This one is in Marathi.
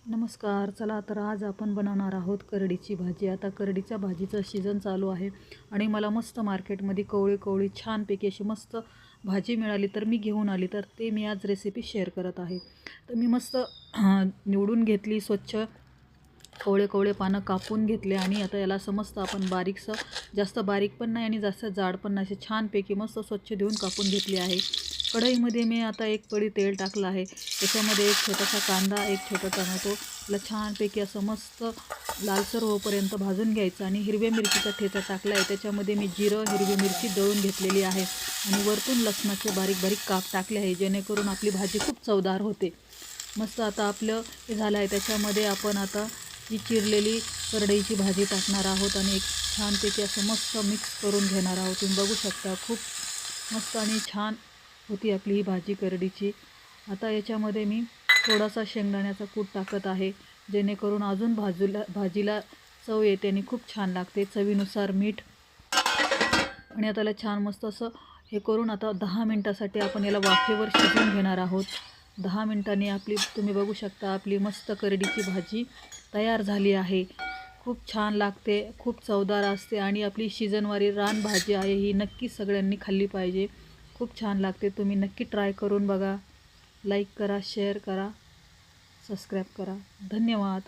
नमस्कार. चला तर आज आपण बनवणार आहोत करडीची भाजी. आता करडीच्या भाजीचं सीझन चालू आहे आणि मला मस्त मार्केटमध्ये कवळी छानपैकी अशी मस्त भाजी मिळाली तर मी घेऊन आली. तर ते मी आज रेसिपी शेअर करत आहे. तर मी मस्त निवडून घेतली स्वच्छ, कवळे पानं कापून घेतले आणि आता याला समस्त आपण बारीकसं, जास्त बारीक पण नाही आणि जास्त जाड पण नाही, असे छानपैकी मस्त स्वच्छ धुवून कापून घेतले आहे. कढईमध्ये मी आता एक पळी तेल टाकलं आहे. त्याच्यामध्ये एक छोटासा कांदा, एक छोटा टोमॅटो याला छानपैकी असं मस्त लालसर होईपर्यंत भाजून घ्यायचं आणि हिरव्या मिरचीचा ठेचा टाकला आहे. त्याच्यामध्ये मी जिरं, हिरवी मिरची दळून घेतलेली आहे आणि वरतून लसणाचे बारीक काप टाकले आहे, जेणेकरून आपली भाजी खूप चवदार होते. मस्त आता आपलं हे झालं आहे. त्याच्यामध्ये आपण आता ही चिरलेली करडईची भाजी टाकणार आहोत आणि एक छानपैकी असं मस्त मिक्स करून घेणार आहोत. तुम्ही बघू शकता खूप मस्त आणि छान होती आपली ही भाजी करडीची. आता याच्यामध्ये मी थोडासा शेंगदाण्याचा कूट टाकत आहे, जेणेकरून अजून भाजीला चव येते आणि खूप छान लागते. चवीनुसार मीठ आणि आता याला छान मस्त असं हे करून आता 10 मिनटासाठी आपण याला वाफेवर शिजवून घेणार आहोत. 10 मिनटांनी आपली तुम्ही बघू शकता आपली मस्त करडीची भाजी तयार झाली आहे. खूप छान लागते, खूप चवदार असते आणि आपली सीझनवारी रानभाजी आहे, ही नक्कीच सगळ्यांनी खाल्ली पाहिजे. खूप छान लागते. तुम्ही नक्की ट्राय करून बघा. लाईक करा, शेअर करा, सबस्क्राईब करा. धन्यवाद.